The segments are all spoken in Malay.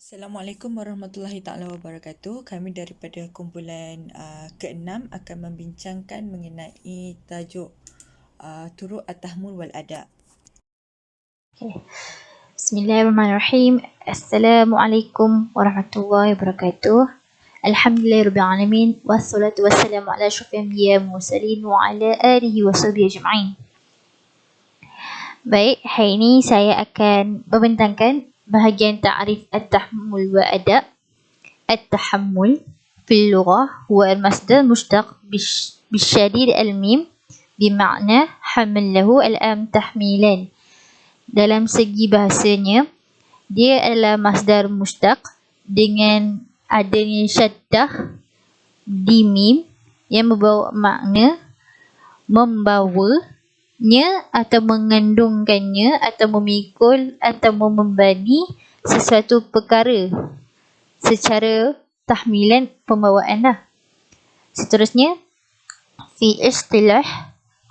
Assalamualaikum warahmatullahi taala wabarakatuh. Kami daripada kumpulan ke-6 akan membincangkan mengenai tajuk Turuq At-Tahmul wal Ada'. Bismillahirrahmanirrahim. Assalamualaikum warahmatullahi wabarakatuh. Alhamdulillahirabbil alamin wassalatu wassalamu ala asyrafil anbiya'i wal mursalin wa ala alihi washabihi ajma'in. Baik, hari ini saya akan membentangkan bahagian ta'rif at-tahammul wa ada'. At-tahammul fil lughah huwa al-masdar mushtaq bisyadid al-mim bima'na hamalahu al-am tahmilan. Dalam segi bahasanya, dia adalah masdar mushtaq dengan adanya syaddah di mim yang membawa makna membawanya atau mengandungkannya atau memikul atau membebani sesuatu perkara secara tahmilan, pembawaan lah. Seterusnya, fi istilah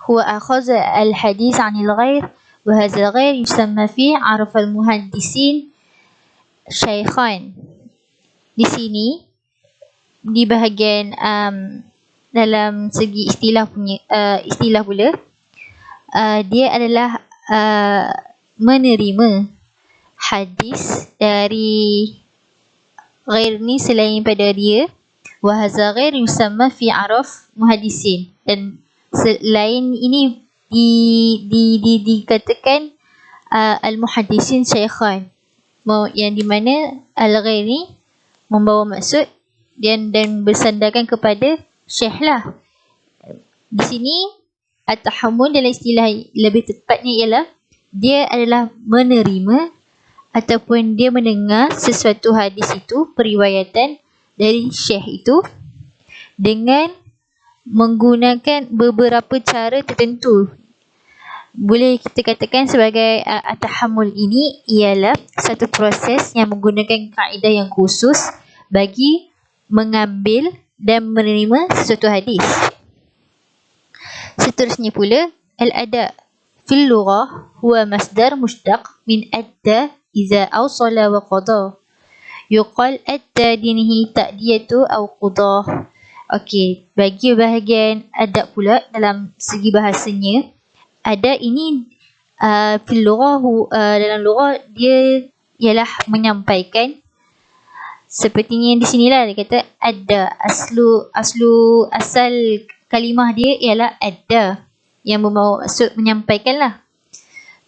huwa akhadha al-hadis 'anil ghair wa hadha al-ghair yusamma fi 'araf al-muhaddisin syaikhan. Di sini di bahagian dalam segi istilah pula, dia adalah menerima hadis dari ghair ni selain pada dia, wa hadza ghair yusamma fi 'araf muhaddisin, dan selain ini dikatakan al-muhaddisin syaikhan, yang di mana al-ghair ni membawa maksud dan bersandarkan kepada syekh lah. Di sini at-tahammul dalam istilah lebih tepatnya ialah dia adalah menerima ataupun dia mendengar sesuatu hadis itu, periwayatan dari syekh itu, dengan menggunakan beberapa cara tertentu. Boleh kita katakan sebagai at-tahammul ini ialah satu proses yang menggunakan kaedah yang khusus bagi mengambil dan menerima sesuatu hadis. Seterusnya pula, al-ada' fil lughah huwa masdar mushtaq min adda iza awsala wa qada. Yuqal adda dinihi ta'diyatu aw qudah. Okey, bagi bahagian adab pula dalam segi bahasanya, adab ini fil lughah, dalam lughah dia ialah menyampaikan. Sepertinya di sinilah dia kata adda, asal kalimah dia ialah adda, yang membawa maksud menyampaikan lah.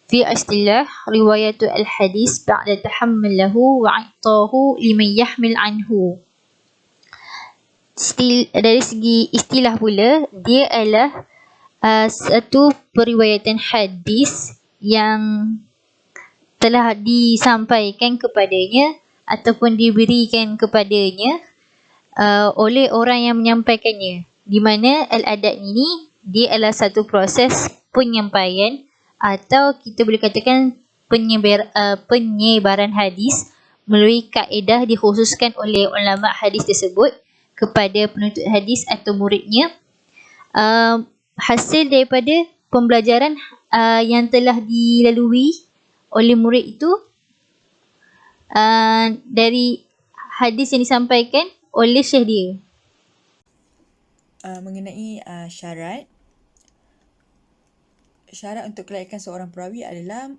Fi istilah riwayatu al-hadis ba'da tahammulahu wa i'tahu liman yahmil anhu. Dari segi istilah pula, dia adalah satu periwayatan hadis yang telah disampaikan kepadanya ataupun diberikan kepadanya oleh orang yang menyampaikannya, di mana al-adab ini dia adalah satu proses penyampaian atau kita boleh katakan penyebaran hadis melalui kaedah dikhususkan oleh ulama hadis tersebut kepada penuntut hadis atau muridnya, hasil daripada pembelajaran yang telah dilalui oleh murid itu dari hadis yang disampaikan oleh syekh dia. Mengenai syarat untuk kelayakan seorang perawi adalah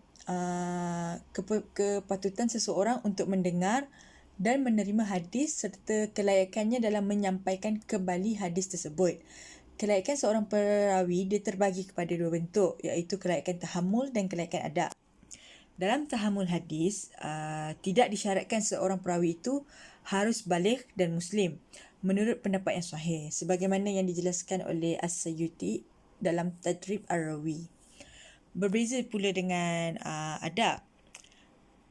kepatutan seseorang untuk mendengar dan menerima hadis serta kelayakannya dalam menyampaikan kembali hadis tersebut. Kelayakan seorang perawi dia terbagi kepada dua bentuk, iaitu kelayakan tahammul dan kelayakan adab. Dalam tahammul hadis, tidak disyaratkan seorang perawi itu harus baligh dan muslim menurut pendapat yang sahih, sebagaimana yang dijelaskan oleh As-Sayyuti dalam Tadrib Ar-Rawi. Berbeza pula dengan adab.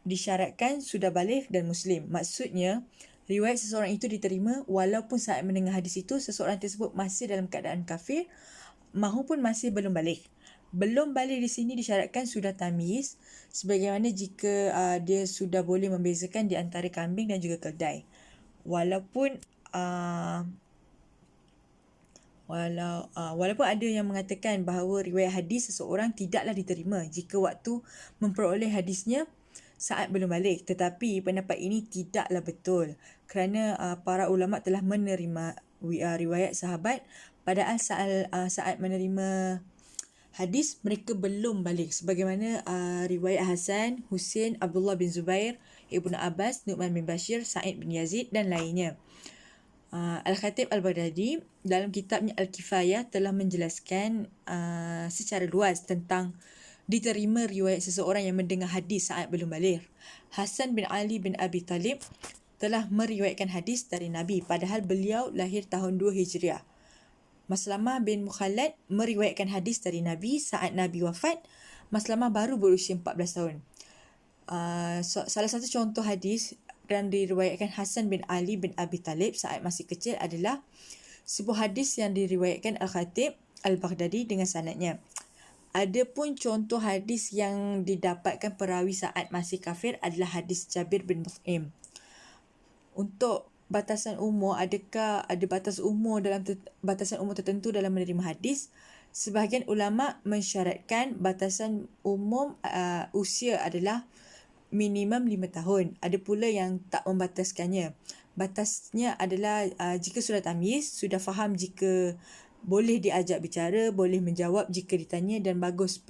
Disyaratkan sudah baligh dan muslim. Maksudnya, riwayat seseorang itu diterima walaupun saat mendengar hadis itu seseorang tersebut masih dalam keadaan kafir mahupun masih belum baligh. Belum baligh di sini disyaratkan sudah tamyiz, sebagaimana jika dia sudah boleh membezakan di antara kambing dan juga keldai. Walaupun ada yang mengatakan bahawa riwayat hadis seseorang tidaklah diterima jika waktu memperoleh hadisnya saat belum balik. Tetapi pendapat ini tidaklah betul kerana para ulama telah menerima riwayat sahabat padahal saat menerima hadis mereka belum balik, sebagaimana riwayat Hasan, Husain, Abdullah bin Zubair, Ibnu Abbas, Nu'man bin Bashir, Sa'id bin Yazid dan lainnya. Al-Khatib Al-Baghdadi dalam kitabnya Al-Kifayah telah menjelaskan secara luas tentang diterima riwayat seseorang yang mendengar hadis saat belum balik. Hasan bin Ali bin Abi Talib telah meriwayatkan hadis dari Nabi padahal beliau lahir tahun 2 Hijriah. Maslamah bin Mukhalad meriwayatkan hadis dari Nabi saat Nabi wafat. Maslamah baru berusia 14 tahun. Salah satu contoh hadis dan diriwayatkan Hasan bin Ali bin Abi Talib saat masih kecil adalah sebuah hadis yang diriwayatkan Al-Khatib Al-Baghdadi dengan sanadnya. Adapun contoh hadis yang didapatkan perawi saat masih kafir adalah hadis Jabir bin Mut'im. Untuk batasan umur, adakah ada batas umur batasan umur tertentu dalam menerima hadis? Sebahagian ulama mensyaratkan batasan umum usia adalah minimum 5 tahun. Ada pula yang tak membataskannya. Batasnya adalah jika sudah tamyiz, sudah faham jika boleh diajak bicara, boleh menjawab jika ditanya dan bagus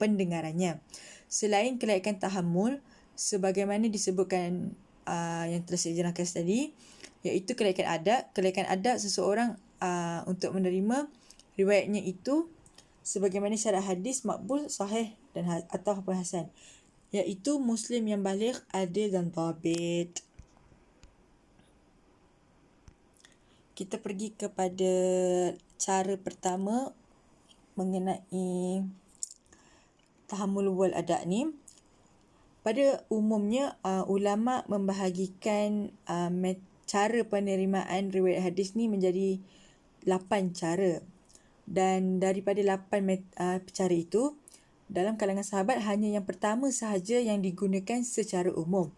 pendengarannya. Selain kelayakan tahammul, sebagaimana disebutkan yang telah saya jelaskan tadi, iaitu kelayakan adat seseorang untuk menerima riwayatnya itu sebagaimana syarat hadis makbul, sahih dan atau hasan, iaitu muslim yang baligh, adil dan dhabit. Kita pergi kepada cara pertama mengenai tahammul wal ada' ni. Pada umumnya ulama membahagikan cara penerimaan riwayat hadis ni menjadi 8 cara. Dan daripada 8 cara itu, dalam kalangan sahabat hanya yang pertama sahaja yang digunakan secara umum.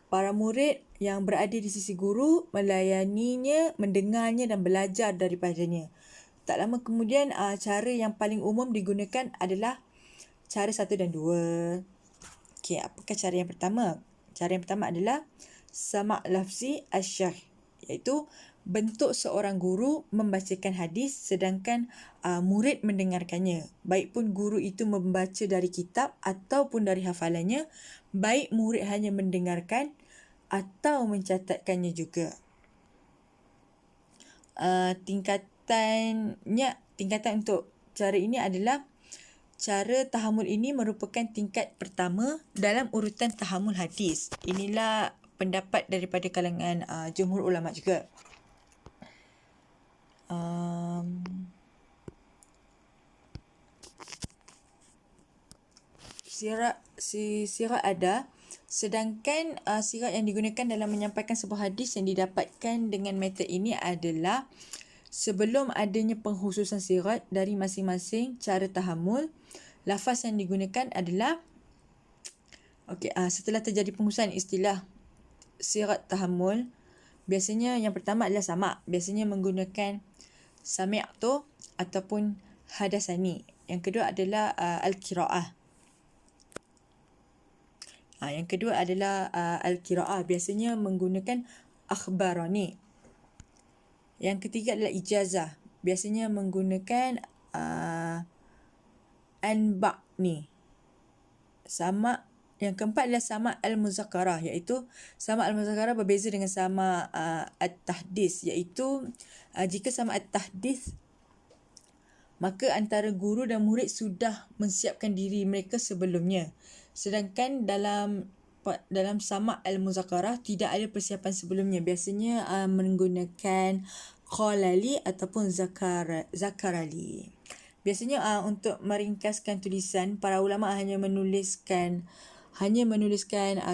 Para murid yang berada di sisi guru melayaninya, mendengarnya dan belajar daripadanya. Tak lama kemudian cara yang paling umum digunakan adalah cara 1 dan 2. Okey, apakah cara yang pertama? Cara yang pertama adalah sama' lafzi asyarh, iaitu bentuk seorang guru membacakan hadis sedangkan murid mendengarkannya. Baik pun guru itu membaca dari kitab ataupun dari hafalannya, baik murid hanya mendengarkan atau mencatatkannya juga. Tingkatan untuk cara ini adalah cara tahammul ini merupakan tingkat pertama dalam urutan tahammul hadis. Inilah pendapat daripada kalangan jumhur ulama juga. Sirat ada, sedangkan sirat yang digunakan dalam menyampaikan sebuah hadis yang didapatkan dengan metod ini adalah sebelum adanya pengkhususan sirat dari masing-masing cara tahammul, lafaz yang digunakan adalah setelah terjadi pengkhususan istilah sirat tahammul, biasanya yang pertama adalah sama'. Biasanya menggunakan sami'tu ataupun hadasani. Yang kedua adalah al-qira'ah. Yang kedua adalah al-qira'ah. Biasanya menggunakan akhbarani. Yang ketiga adalah ijazah. Biasanya menggunakan anba'ni. Yang keempat adalah sama' al-muzakarah, iaitu sama' al-muzakarah berbeza dengan sama' at-tahdis, iaitu jika sama' at-tahdis maka antara guru dan murid sudah mensiapkan diri mereka sebelumnya. Sedangkan dalam sama' al-muzakarah tidak ada persiapan sebelumnya. Biasanya menggunakan qalali ataupun zakarali. Biasanya untuk meringkaskan tulisan, para ulama hanya menuliskan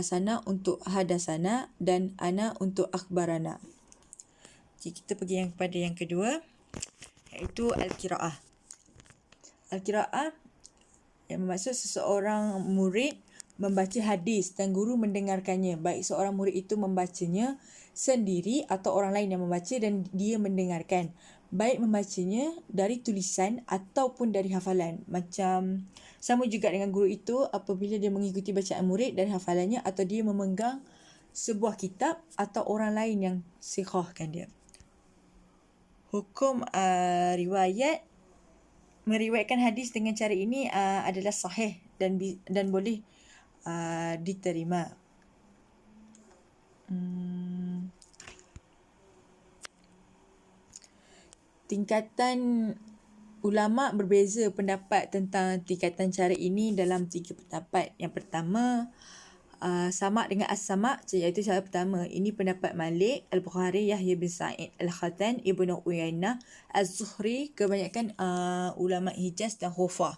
sana untuk hadasana dan ana untuk akhbarana. Jadi kita pergi kepada yang kedua, iaitu al-qira'ah. Al-qira'ah yang bermaksud seseorang murid membaca hadis dan guru mendengarkannya. Baik seorang murid itu membacanya sendiri atau orang lain yang membaca dan dia mendengarkan. baik membacanya dari tulisan ataupun dari hafalan. Macam sama juga dengan guru itu apabila dia mengikuti bacaan murid dari hafalannya atau dia memegang sebuah kitab atau orang lain yang sikhahkan dia. Hukum riwayat meriwayatkan hadis dengan cara ini adalah sahih dan boleh diterima. Tingkatan ulama berbeza pendapat tentang tingkatan cara ini dalam 3 pendapat. Yang pertama, sama dengan as-sama, iaitu cara pertama. Ini pendapat Malik, Al-Bukhari, Yahya bin Sa'id, Al-Khatan, Ibnu Uyainah, Az-Zuhri, kebanyakan ulama Hijaz dan Khufah.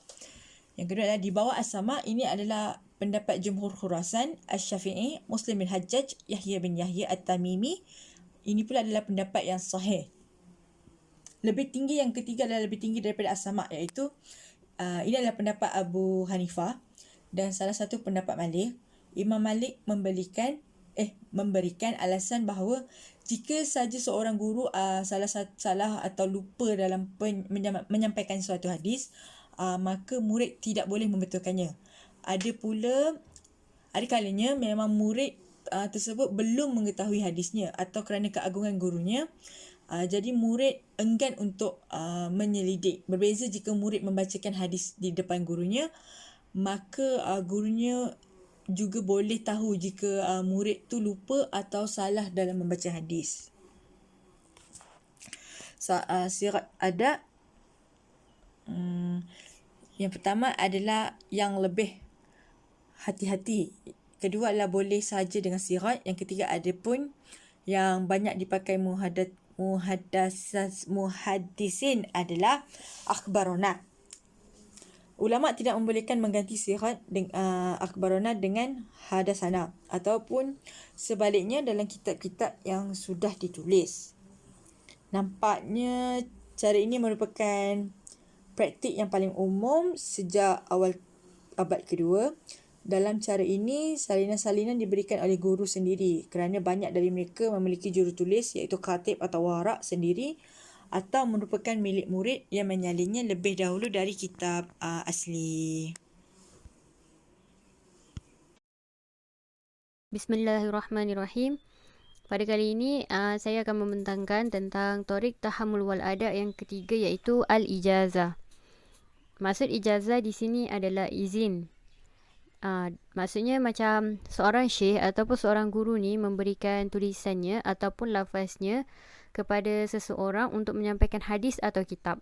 Yang kedua adalah di bawah as-sama, ini adalah pendapat Jumhur Khurasan, Asy-Syafi'i, Muslim bin Hajjaj, Yahya bin Yahya At-Tamimi. Ini pula adalah pendapat yang sahih. Lebih tinggi yang ketiga adalah lebih tinggi daripada as-sama, iaitu ini adalah pendapat Abu Hanifah dan salah satu pendapat Malik. Imam Malik memberikan alasan bahawa jika saja seorang guru salah atau lupa dalam menyampaikan suatu hadis, maka murid tidak boleh membetulkannya. Ada kalanya memang murid tersebut belum mengetahui hadisnya atau kerana keagungan gurunya, jadi murid enggan untuk menyelidik. Berbeza jika murid membacakan hadis di depan gurunya, maka gurunya juga boleh tahu jika murid tu lupa atau salah dalam membaca hadis. Sirat adab, yang pertama adalah yang lebih hati-hati. Kedua adalah boleh sahaja dengan sirat. Yang ketiga ada pun yang banyak dipakai muhaddisin adalah akhbarona. Ulama tidak membolehkan mengganti sirat akhbarona dengan hadasana ataupun sebaliknya dalam kitab-kitab yang sudah ditulis. Nampaknya cara ini merupakan praktik yang paling umum sejak awal abad kedua. Dalam cara ini, salinan-salinan diberikan oleh guru sendiri kerana banyak dari mereka memiliki jurutulis iaitu khatib atau warak sendiri atau merupakan milik murid yang menyalinnya lebih dahulu dari kitab asli. Bismillahirrahmanirrahim. Pada kali ini saya akan membentangkan tentang Thariq Tahammul wal Ada yang ketiga, iaitu al-ijazah. Maksud ijazah di sini adalah izin. Maksudnya macam seorang syekh ataupun seorang guru ni memberikan tulisannya ataupun lafaznya kepada seseorang untuk menyampaikan hadis atau kitab.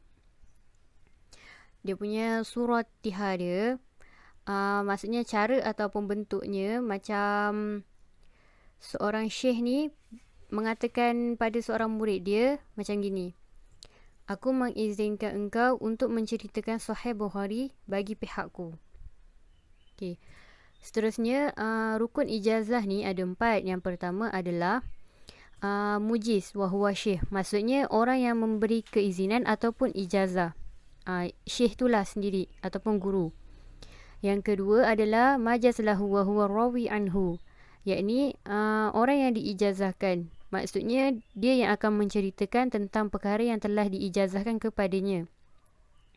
Dia punya surat tihar dia, maksudnya cara ataupun bentuknya macam seorang syekh ni mengatakan pada seorang murid dia macam gini: aku mengizinkan engkau untuk menceritakan Sahih Bukhari bagi pihakku. Okay. Seterusnya, rukun ijazah ni ada 4. Yang pertama adalah mujiz wahuwa syekh. Maksudnya orang yang memberi keizinan ataupun ijazah. Syekh itulah sendiri ataupun guru. Yang kedua adalah majaz lahu wahuwa rawi anhu. Yakni orang yang diijazahkan. Maksudnya dia yang akan menceritakan tentang perkara yang telah diijazahkan kepadanya.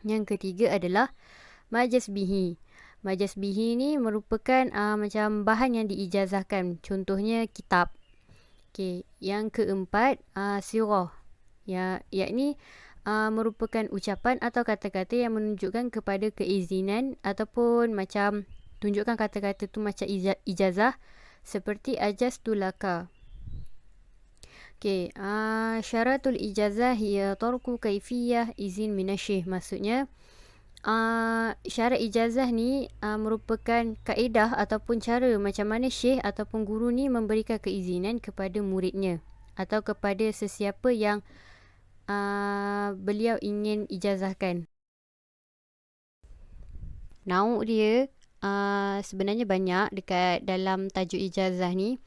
Yang ketiga adalah majaz bihi. Majaz bihi ni merupakan macam bahan yang diijazahkan. Contohnya kitab. Okay. Yang keempat, sirah. Yakni merupakan ucapan atau kata-kata yang menunjukkan kepada keizinan ataupun macam tunjukkan kata-kata tu macam ijazah seperti ajaztu laka. Okay. Syaratul ijazah hiya tarku kaifiyah izin minasyih. Maksudnya syarat ijazah ni merupakan kaedah ataupun cara macam mana syekh ataupun guru ni memberikan keizinan kepada muridnya atau kepada sesiapa yang beliau ingin ijazahkan. Nauk dia sebenarnya banyak dekat dalam tajuk ijazah ni,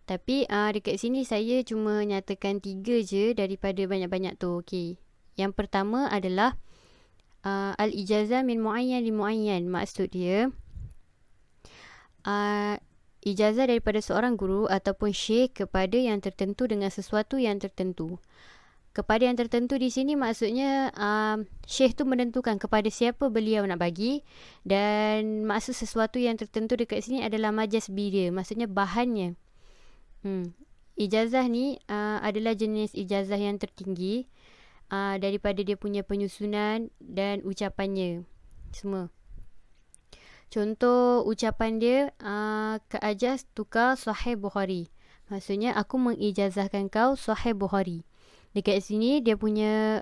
tapi dekat sini saya cuma nyatakan 3 je daripada banyak-banyak tu. Okay. Yang pertama adalah al-ijazah min muayyan li muayyan. Maksud dia ijazah daripada seorang guru ataupun syekh kepada yang tertentu dengan sesuatu yang tertentu. kepada yang tertentu di sini maksudnya syekh tu menentukan kepada siapa beliau nak bagi, dan maksud sesuatu yang tertentu dekat sini adalah majazbi dia, maksudnya bahannya. Ijazah ni adalah jenis ijazah yang tertinggi daripada dia punya penyusunan dan ucapannya semua. Contoh ucapan dia, keajas tukar Sahih Bukhari, maksudnya aku mengijazahkan kau Sahih Bukhari. Dekat sini dia punya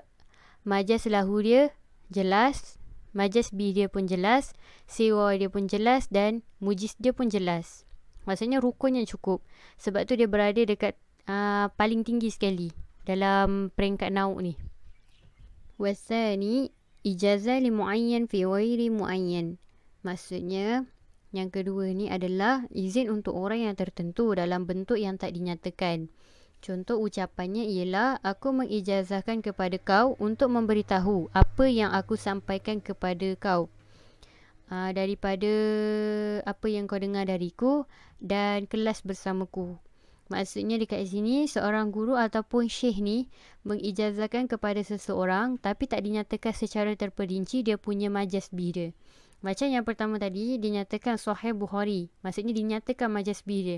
majaz lahu dia jelas, majaz bi dia pun jelas, siwa dia pun jelas, dan mujiz dia pun jelas. Maksudnya rukunnya cukup. Sebab tu dia berada dekat paling tinggi sekali dalam peringkat nauk ni. Wasani ijazah li muayyan fi ghairi muayyan. Maksudnya yang kedua ni adalah izin untuk orang yang tertentu dalam bentuk yang tak dinyatakan. Contoh ucapannya ialah, aku mengijazahkan kepada kau untuk memberitahu apa yang aku sampaikan kepada kau daripada apa yang kau dengar dariku dan kelas bersamaku. Maksudnya dekat sini seorang guru ataupun syekh ni mengijazahkan kepada seseorang tapi tak dinyatakan secara terperinci dia punya majazbi dia. Macam yang pertama tadi dinyatakan Sahih Bukhari, maksudnya dinyatakan majazbi dia.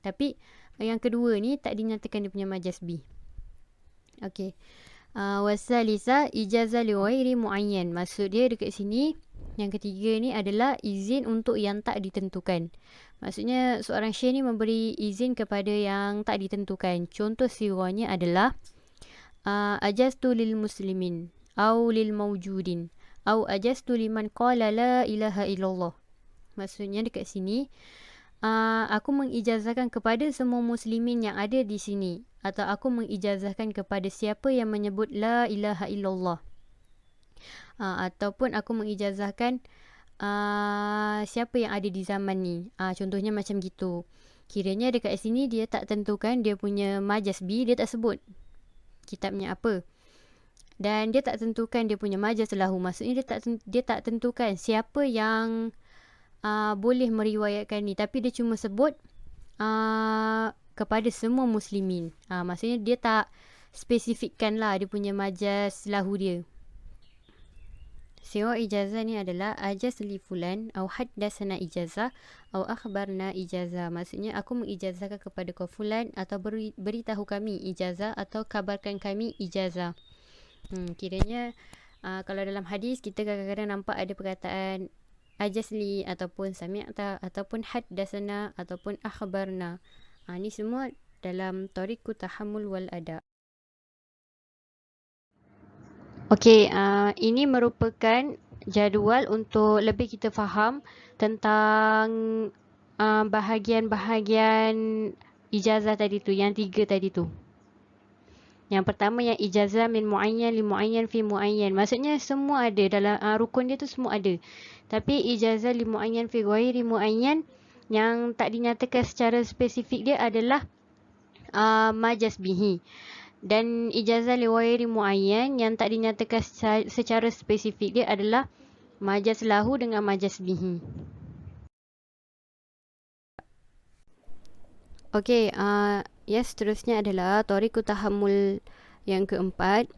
Tapi yang kedua ni tak dinyatakan dia punya majazbi. Okey. Wasalisa ijazah li ghairi muayyan. Maksud dia dekat sini yang ketiga ni adalah izin untuk yang tak ditentukan. Maksudnya seorang syekh ni memberi izin kepada yang tak ditentukan. Contoh sirahnya adalah ajaztu lil muslimin au lil mawjudin au ajaztu liman qala la ilaha illallah. Maksudnya dekat sini aku mengijazahkan kepada semua muslimin yang ada di sini, atau aku mengijazahkan kepada siapa yang menyebut la ilaha illallah, ataupun aku mengijazahkan siapa yang ada di zaman ni. Contohnya macam gitu. Kiranya dekat sini dia tak tentukan dia punya majazbi, dia tak sebut kitabnya apa, dan dia tak tentukan dia punya majaz lahu, maksudnya dia tak tentukan siapa yang boleh meriwayatkan ni, tapi dia cuma sebut kepada semua muslimin. Maksudnya dia tak spesifikkan lah dia punya majaz lahu dia. Siwa ijazah ni adalah ajaz li fulan au haddasana ijazah au akhbarna ijazah. Maksudnya aku mengijazahkan kepada kau fulan, atau beritahu kami ijazah, atau kabarkan kami ijazah. Kiranya kalau dalam hadis kita kadang-kadang nampak ada perkataan ajazli ataupun sami'ta ataupun haddasana ataupun akhbarna. Ni semua dalam tariqut tahammul wal ada. Okey, ini merupakan jadual untuk lebih kita faham tentang bahagian-bahagian ijazah tadi tu, yang 3 tadi tu. Yang pertama yang ijazah min muayyan li muayyan fi muayyan. Maksudnya semua ada dalam rukun dia tu, semua ada. Tapi ijazah li muayyan fi ghairi muayyan yang tak dinyatakan secara spesifik dia adalah majaz bihi. Dan ijazah li ghairi muayyan yang tak dinyatakan secara spesifik dia adalah majaz lahu dengan majaz bihi. Okey, seterusnya adalah tariqut tahammul yang keempat,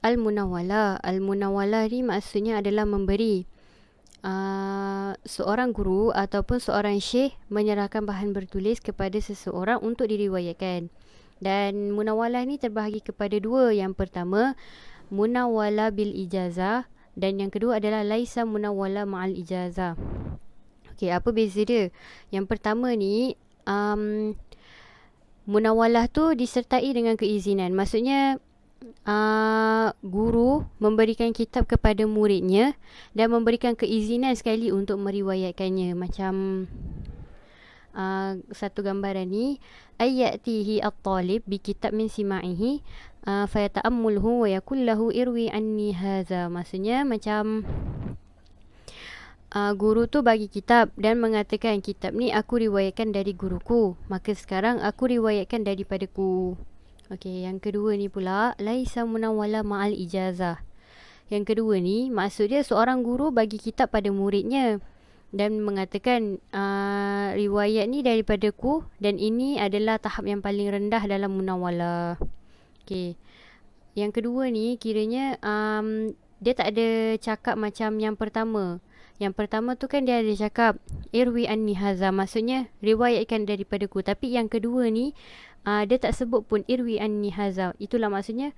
al-munawwalah. Al-munawwalah ni maksudnya adalah memberi. Seorang guru ataupun seorang syekh menyerahkan bahan bertulis kepada seseorang untuk diriwayatkan. Dan munawwalah ni terbahagi kepada 2. Yang pertama, munawwalah bil ijazah, dan yang kedua adalah laisa munawwalah ma'al ijazah. Okey, apa beza dia? Yang pertama ni munawwalah tu disertai dengan keizinan. Maksudnya guru memberikan kitab kepada muridnya dan memberikan keizinan sekali untuk meriwayatkannya. Macam satu gambaran ni, ayyatihi at-talib bi kitab min sima'ihi fayata'ammulhu wa yakul lahu irwi anni hadza. Maksudnya macam guru tu bagi kitab dan mengatakan, kitab ni aku riwayatkan dari guruku, maka sekarang aku riwayatkan daripadaku. Okey, yang kedua ni pula laisa munawwala ma'al ijazah. Yang kedua ni maksud dia seorang guru bagi kitab pada muridnya dan mengatakan riwayat ni daripadaku, dan ini adalah tahap yang paling rendah dalam munawwalah. Okey. Yang kedua ni kiranya dia tak ada cakap macam yang pertama. Yang pertama tu kan dia ada cakap irwi anni haza, maksudnya riwayatkan daripadaku. Tapi yang kedua ni dia tak sebut pun irwi anni haza. Itulah maksudnya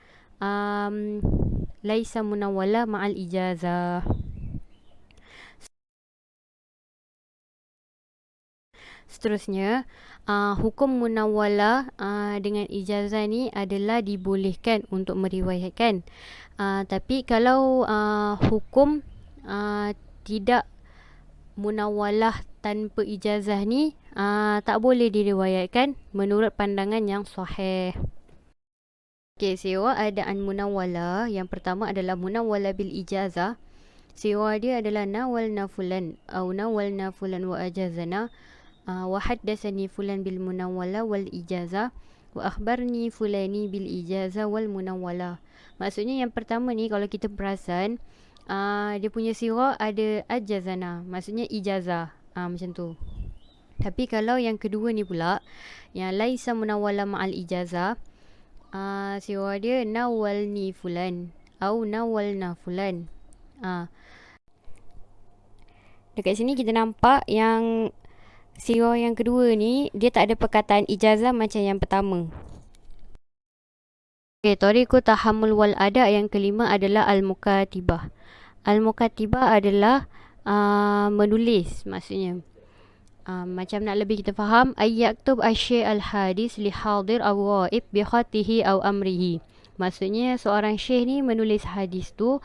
laisa munawwala ma'al ijazah. Seterusnya, hukum munawwala dengan ijazah ni adalah dibolehkan untuk meriwayatkan. Tapi kalau hukum tidak munawwalah tanpa ijazah ni tak boleh diriwayatkan menurut pandangan yang sahih. Okey, sewa adaan munawwala. Yang pertama adalah munawwala bil ijazah. Sewa dia adalah nawalna fulan atau nawalna fulan wa ajazana. وحدثني فلان بالمناولة والإجازة وأخبرني فلاني بالإجازة والمناولة. Maksudnya yang pertama ni kalau kita perasan dia punya sirah ada ajazana, maksudnya ijazah, macam tu. Tapi kalau yang kedua ni pula yang laisa munawwala ma'al ijazah, sirah dia nawalni fulan atau nawalna fulan. Dekat sini kita nampak yang sirah yang kedua ni dia tak ada perkataan ijazah macam yang pertama. Okay, tariqu tahammul wal ada yang kelima adalah al-mukatibah. Al-mukatibah adalah menulis, maksudnya macam nak lebih kita faham, ayyaktub asy al-hadis li hadir aw ghaib bi khatihi aw amrihi. Maksudnya seorang syekh ni menulis hadis tu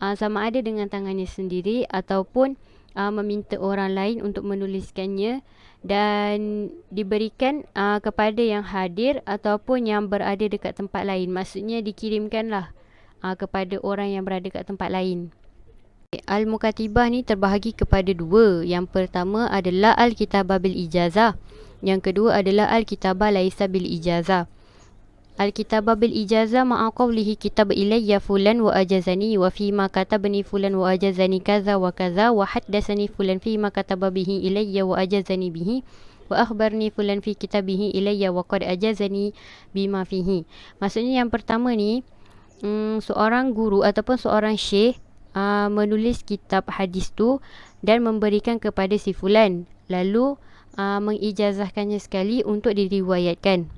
sama ada dengan tangannya sendiri ataupun meminta orang lain untuk menuliskannya dan diberikan kepada yang hadir ataupun yang berada dekat tempat lain. Maksudnya dikirimkanlah kepada orang yang berada dekat tempat lain. Al-mukatibah ni terbahagi kepada dua. Yang pertama adalah al-kitabah bil ijazah. Yang kedua adalah al-kitabah laisa bil ijazah. Al-kitabah bil ijazah ma'a qawlihi kitab ilayya fulan wa ajazani wa fima katabani fulan wa ajazani kaza wa kaza wa haddathani fulan fima kataba bihi ilayya wa ajazani bihi wa akhbarni fulan fi kitabihi ilayya wa qad ajazani bima fihi. Maksudnya yang pertama ni seorang guru ataupun seorang syekh menulis kitab hadis tu dan memberikan kepada si fulan, lalu mengijazahkannya sekali untuk diriwayatkan.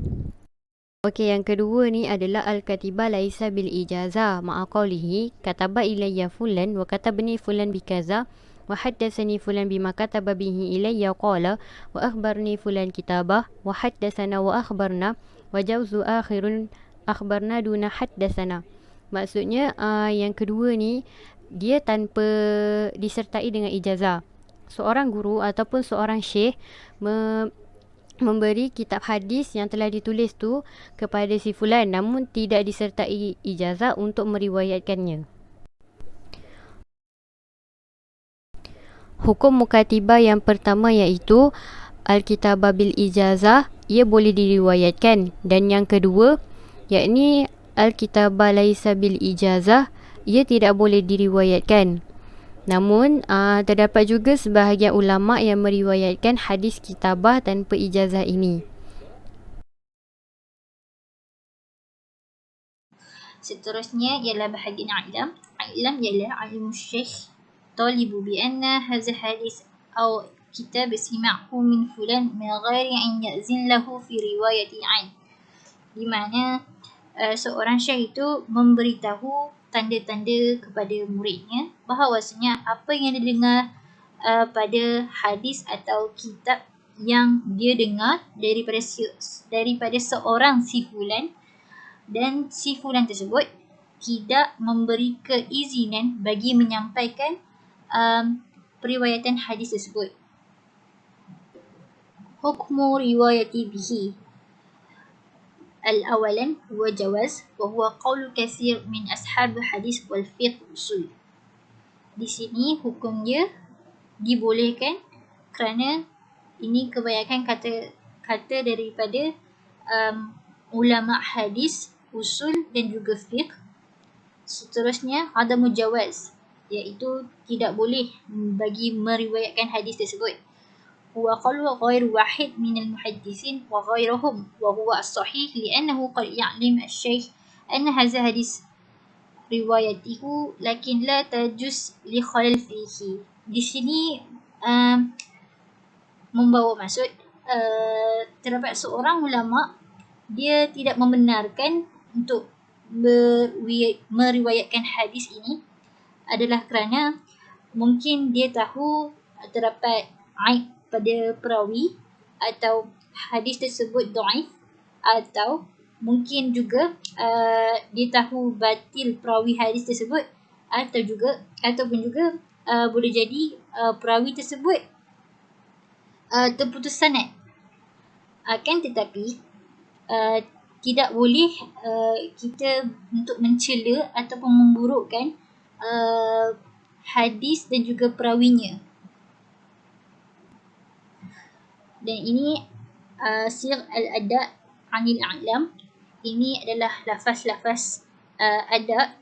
Okey, yang kedua ni adalah al-katibah laisa bil ijazah ma'a qawlihi kataba ilayya fulan wa katabni fulan bikaza wa haddathani fulan bima kataba bihi ilayya qala wa akhbarni fulan kitabah wa haddathana wa akhbarna wa jawzu akhirun akhbarna duna haddathana. Maksudnya yang kedua ni dia tanpa disertai dengan ijazah. Seorang guru ataupun seorang syekh memberi kitab hadis yang telah ditulis tu kepada si fulan namun tidak disertai ijazah untuk meriwayatkannya. Hukum mukatibah yang pertama iaitu al-kitabah bil ijazah, ia boleh diriwayatkan, dan yang kedua yakni al-kitabah laisa bil ijazah, ia tidak boleh diriwayatkan. Namun terdapat juga sebahagian ulama yang meriwayatkan hadis kitabah tanpa ijazah ini. Seterusnya ialah bahagian i'lam. I'lam ialah ilmu syekh talibu bi anna hadha hadis aw kitab sima'hu min fulan min ghairi an ya'zin lahu fi riwayati an. Di mana seorang syekh itu memberitahu tanda-tanda kepada muridnya bahawasanya apa yang dia dengar pada hadis atau kitab yang dia dengar daripada seorang si fulan, dan si fulan tersebut tidak memberi keizinan bagi menyampaikan periwayatan hadis tersebut. Hukmu riwayati bihi. Al-awalan huwa jawaz wa huwa qawlu kathir min ashab hadis wal fiqh usul. Di sini hukum dia dibolehkan kerana ini kebanyakan kata daripada ulama hadis, usul dan juga fiqh. Seterusnya adamu jawaz, iaitu tidak boleh bagi meriwayatkan hadis tersebut. Huwa qawlu ghair wahid min al-muhaddisin wa ghairuhum wa huwa as-sahih li'annahu qad ya'lim al-shaykh أن هذا حديث روايته لكن لا تجوز لخلل فيه. Di sini membawa maksud terdapat seorang ulama dia tidak membenarkan untuk meriwayatkan hadis ini adalah kerana mungkin dia tahu terdapat aib pada perawi atau hadis tersebut dhaif, atau mungkin juga dia tahu batil perawi hadis tersebut, ataupun juga boleh jadi perawi tersebut terputus sanad. Akan tetapi tidak boleh kita untuk mencela ataupun memburukkan hadis dan juga perawinya. Dan ini sir al-ada' anil a'lam. Ini adalah lafaz-lafaz ada'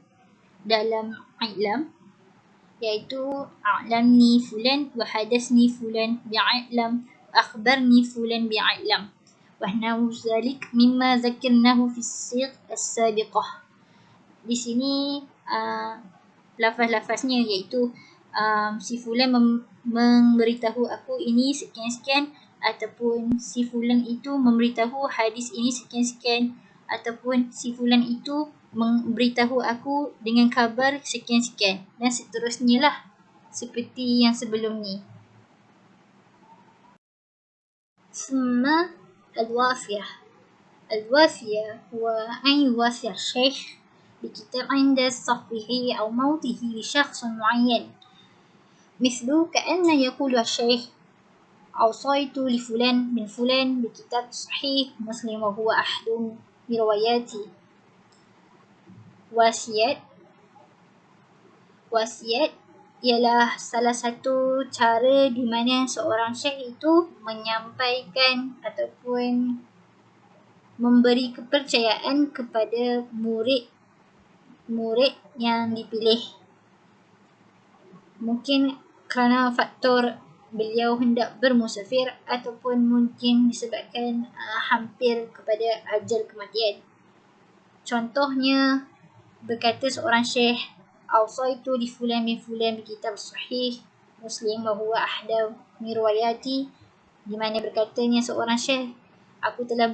dalam i'lam, iaitu a'lamni fulan wa hadasni fulan bi'a'lam akhbarni fulan bi'a'lam wa nahwu zalik mimma zakirnahu fi sir as-sabiqah. Di sini lafaz-lafaznya iaitu si fulan memberitahu aku ini sekian-sekian, ataupun si fulan itu memberitahu hadis ini sekian-sekian, ataupun si fulan itu memberitahu aku dengan khabar sekian-sekian, dan seterusnya lah seperti yang sebelum ni. ثم الوافية. الوافية هو أن يوافي الشيخ بكتاب عند صحبه أو موته لشخص معين، مثل كأن يقول الشيخ أوصيت لفلان من فلان بكتاب صحيح مسلم وهو أحد رواياتي. Wasiat ialah salah satu cara di mana seorang syekh itu menyampaikan ataupun memberi kepercayaan kepada murid yang dipilih. Mungkin kerana faktor beliau hendak bermusafir, ataupun mungkin disebabkan hampir kepada ajal kematian. Contohnya, berkata seorang syekh, Awsaitu li fulan min fulan bi kitab sahih Muslim wa huwa ahda min riwayati, di mana berkatanya seorang syekh, aku telah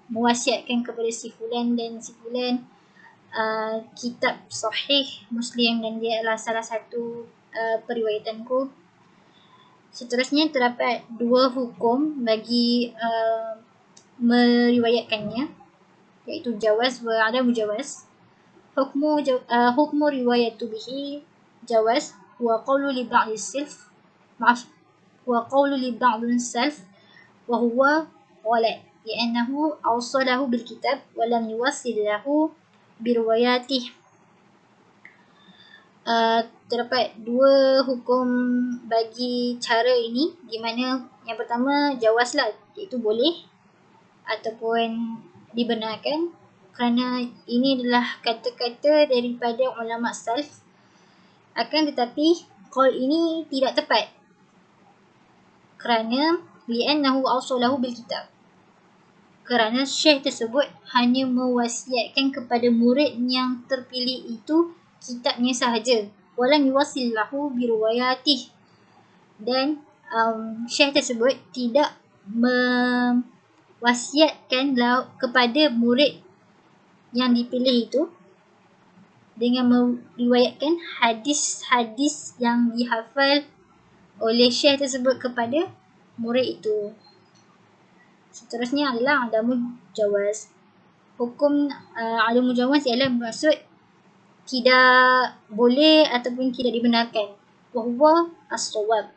mewasiatkan kepada si fulan dan si fulan kitab sahih Muslim, dan dia adalah salah satu periwayatanku. Seterusnya terdapat dua hukum bagi meriwayatkannya, iaitu jawaz wa adam jawaz. Hukmu riwayatu bihi jawaz wa qawlu li ba'd as-salaf wa huwa ghalat li'annahu awsalahu bil kitab wa lam yuwassil lahu bi riwayatihi. Terdapat dua hukum bagi cara ini, di mana yang pertama jawaz lah, iaitu boleh ataupun dibenarkan, kerana ini adalah kata-kata daripada ulama salaf. Akan tetapi qaul ini tidak tepat, kerana li'annahu awsalahu bil kitab, kerana syekh tersebut hanya mewasiatkan kepada murid yang terpilih itu kitabnya sahaja, walam yuwassil lahu bi riwayatihi, dan syekh tersebut tidak mewasiatkan kepada murid yang dipilih itu dengan meriwayatkan hadis-hadis yang dihafal oleh syekh tersebut kepada murid itu. Seterusnya adalah adamu jawaz. Hukum adamu jawaz ialah bermaksud tidak boleh ataupun tidak dibenarkan. Wahuwa as-sawab.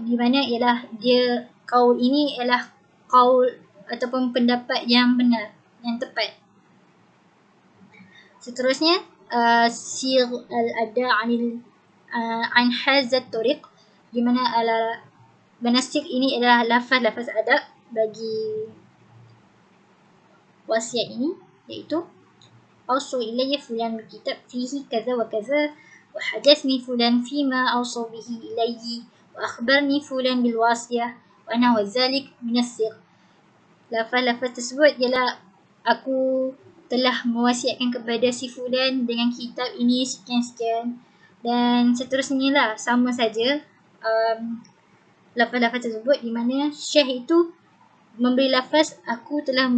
Di mana ialah dia qaul ini ialah qaul ataupun pendapat yang benar, yang tepat. Seterusnya sir al-ada' an hazat tariq, di mana manasik ini adalah lafaz-lafaz ada' bagi wasiat ini, iaitu awsu ilayya fulan bil kitab fihi kaza wa kaza wa hadathni fulan fima awsu bihi ilayyi wa akhbarni fulan bil wasiyah wa nahwa zalik min as-sir. Lafaz-lafaz tersebut ialah aku telah mewasiatkan kepada si fulan dengan kitab ini sekian-sekian, dan seterusnya lah, sama saja lafaz-lafaz tersebut, di mana syekh itu memberi lafaz aku telah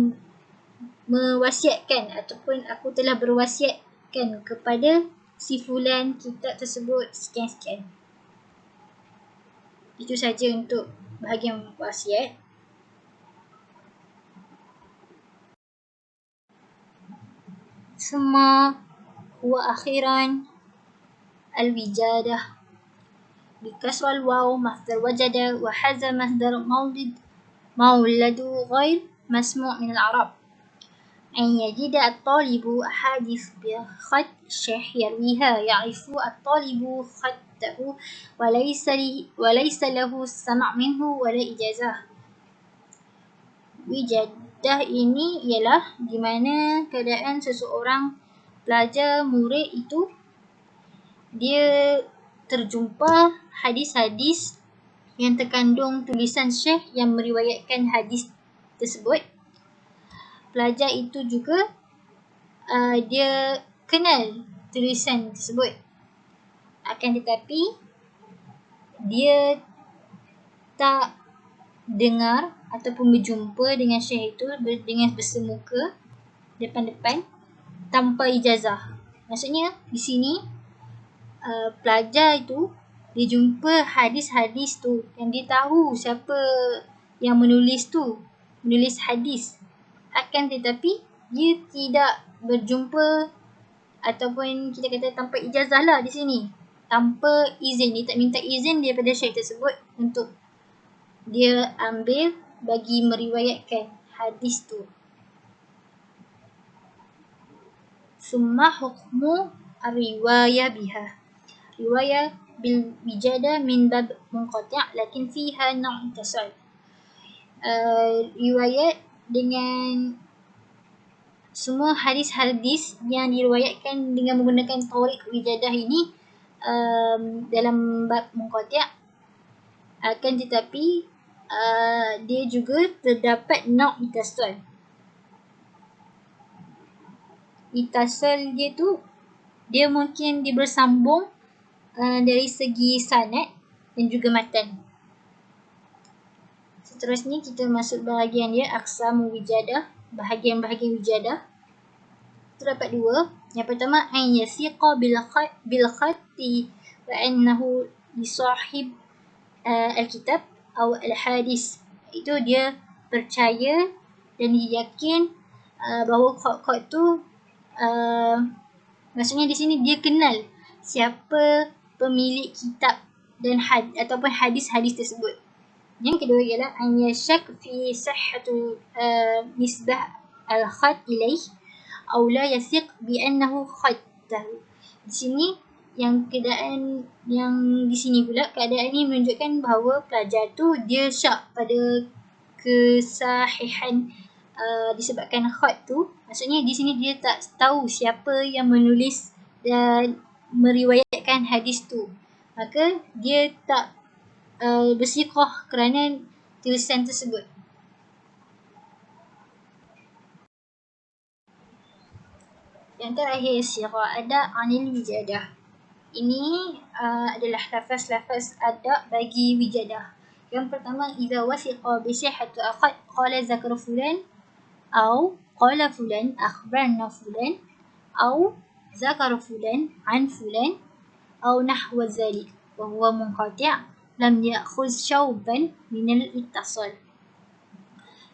mewasiatkan ataupun aku telah berwasiatkan kepada si fulan kitab tersebut sekian-sekian. Itu saja untuk bahagian wasiat. ثم هو أخيرا الوجادة بكسر الواو مصدر وجد وحذف مصدر مولد غير مسموع من العرب أن يجد الطالب أحاديث بخط الشيخ يرويها يعرف الطالب خطه وليس له السمع منه ولا إجازة. Wijadah ini ialah di mana keadaan seseorang pelajar murid itu dia terjumpa hadis-hadis yang terkandung tulisan syekh yang meriwayatkan hadis tersebut. Pelajar itu juga dia kenal tulisan tersebut, akan tetapi dia tak dengar ataupun berjumpa dengan syekh itu dengan bersemuka depan-depan tanpa ijazah. Maksudnya di sini pelajar itu dia jumpa hadis-hadis tu yang dia tahu siapa yang menulis hadis, akan tetapi dia tidak berjumpa ataupun kita kata tanpa ijazah lah di sini, tanpa izin. Dia tak minta izin daripada syekh tersebut untuk dia ambil bagi meriwayatkan hadis tu. Summa hukmu ar-riwayah biha. Riwayah bil wijadah min bab munqati' lakin fiha naw' ittisal. Riwayat dengan semua hadis-hadis yang diriwayatkan dengan menggunakan tariq wijadah ini dalam bab munqati', akan tetapi dia juga terdapat naw' ittisal. Ittisal dia tu dia mungkin dia bersambung dari segi sanad dan juga matan. Seterusnya kita masuk bahagian dia aqsamu wijadah, bahagian-bahagian wijadah. Terdapat dua. Yang pertama, an yasiqa bil khatti wa annahu li sahib al-kitab atau al-hadis. Itu dia percaya dan dia yakin bahawa khat tu maksudnya di sini dia kenal siapa pemilik kitab dan ataupun hadis-hadis tersebut. Yang kedua ialah an yashak fi sihhatu nisbah al-khat ilaih aw la yasiq bi annahu khattahu. Di sini yang keadaan yang di sini pula, keadaan ini menunjukkan bahawa pelajar tu dia syak pada kesahihan disebabkan khat tu. Maksudnya di sini dia tak tahu siapa yang menulis dan meriwayatkan hadis tu, maka dia tak bersiqah kerana tulisan tersebut. Yang terakhir, siqah ada anil wijadah. Ini adalah lafaz-lafaz adab bagi wijadah. Yang pertama, idza wasiqa bi sihhati aqad qala zakara fulan au qala fulan akhbarna fulan au zakara fulan an fulan au nahwa dzalik wa huwa munqati' lam ya'khudh syauban min al-ittisal.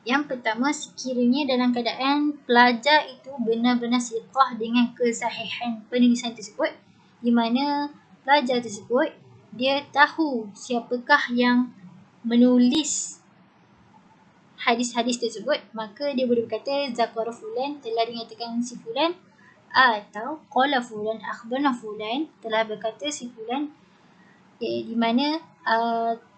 Yang pertama, sekiranya dalam keadaan pelajar itu benar-benar siqah dengan kesahihan penulisan tersebut, di mana pelajar tersebut dia tahu siapakah yang menulis hadis-hadis tersebut, maka dia boleh berkata zakara fulan, telah dinyatakan si fulan, atau qala fulan akhbarna fulan, telah berkata si fulan, di mana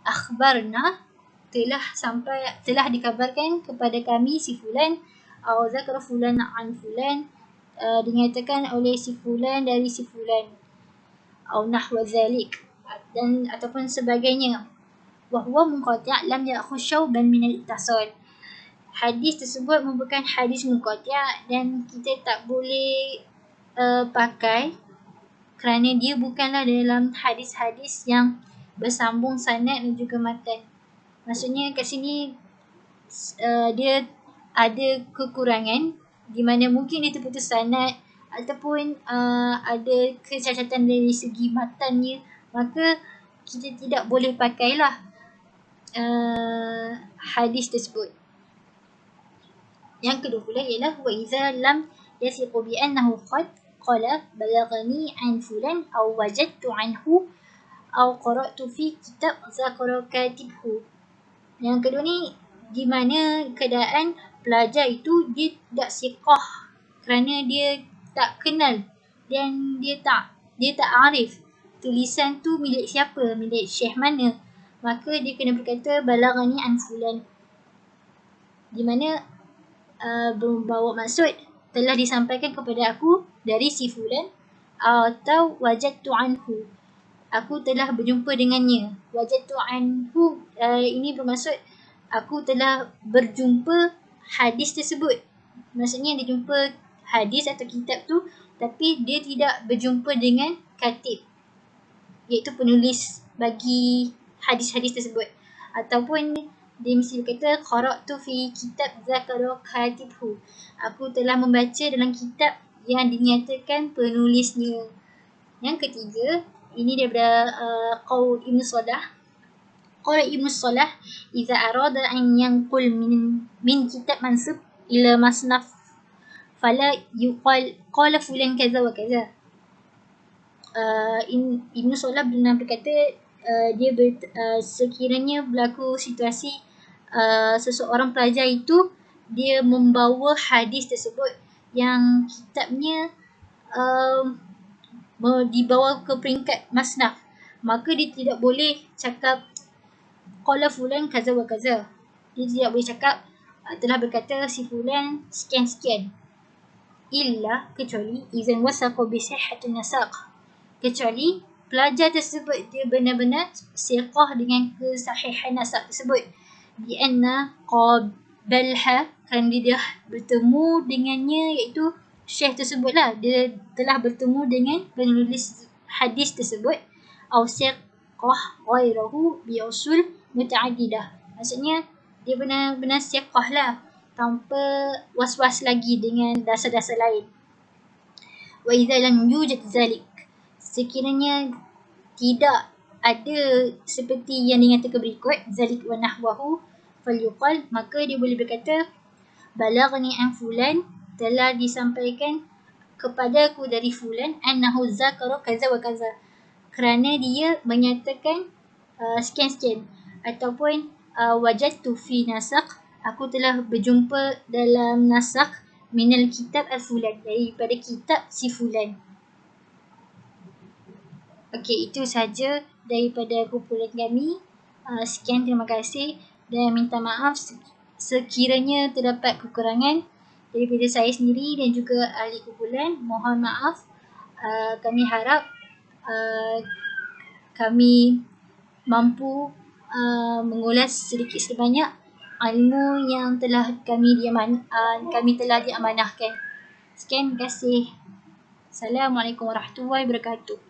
akhbarna telah dikabarkan kepada kami si fulan, atau zakara fulan an fulan, dinyatakan oleh si fulan dari si fulan, atau nahwa dzalik, dan ataupun sebagainya. Wa huwa munqati' lam ya'khudh syauban min al-ittisal. hadis tersebut merupakan hadis munqati' dan kita tak boleh pakai kerana dia bukanlah dalam hadis-hadis yang bersambung sanad dan juga matan. Maksudnya kat sini dia ada kekurangan di mana mungkin dia terputus sanad ataupun ada kecacatan dari segi matannya, maka kita tidak boleh pakailah hadis tersebut. Yang kedua pula ialah wa idza lam yasiqu bi annahu qad qala balaghani an fulan aw wajadtu anhu aw qara'tu fi kitab zakara katibhu. Yang kedua ni di mana keadaan pelajar itu dia tidak siqah kerana dia tak kenal dan dia tak arif tulisan tu milik siapa, milik syekh mana, maka dia kena berkata balaghani an fulan, di mana berbawa maksud telah disampaikan kepada aku dari si fulan, atau wajadtu anhu, aku telah berjumpa dengannya. Wajadtu anhu ini bermaksud aku telah berjumpa hadis tersebut. Maksudnya dia jumpa hadis atau kitab tu tapi dia tidak berjumpa dengan katib, iaitu penulis bagi hadis-hadis tersebut. Ataupun dia mesti berkata qara'tu fi kitab zakara katibhu, aku telah membaca dalam kitab yang dinyatakan penulisnya. Yang ketiga, ini daripada qaul Ibn Salah. Qala Ibn Salah, idza arada an yanqul min kitab mansub ila masnaf fala yuqal qala fulan kaza wa kaza. Ibn Salah pernah berkata sekiranya berlaku situasi seseorang pelajar itu dia membawa hadis tersebut yang kitabnya dibawa ke peringkat masnaf, maka dia tidak boleh cakap qala fulan kaza wa kaza. Dia tidak boleh cakap telah berkata si fulan sekian-sekian, illa kecuali izan wasaqa bi sihhatin nasaq, kecuali pelajar tersebut dia benar-benar siqah dengan kesahihan nasaq tersebut, bi anna qabalha, kerana dia dah bertemu dengannya, iaitu syekh tersebutlah, dia telah bertemu dengan penulis hadis tersebut, aw siqah ghairahu bi usul muta'addidah, maksudnya dia benar-benar siqah lah tanpa was-was lagi dengan dasar-dasar lain. Wa idza lam yujad zalik, sekiranya tidak ada seperti yang dinyatakan berikut, zalik wa nahwahu falyuqal, maka dia boleh berkata balaghani an fulan, telah disampaikan kepadaku dari fulan, annahu zakara kaza wa kaza, kerana dia menyatakan sekian-sekian. Ataupun wajadtu fi nasaq, aku telah berjumpa dalam nasaq minal kitab al-fulan, daripada kitab si fulan. Okey, itu saja daripada kumpulan kami. Sekian, terima kasih dan minta maaf sekiranya terdapat kekurangan daripada saya sendiri dan juga ahli kumpulan. Mohon maaf. Kami harap kami mampu mengulas sedikit sebanyak ilmu yang telah kami telah diamanahkan. Sekian, terima kasih. Assalamualaikum warahmatullahi wabarakatuh.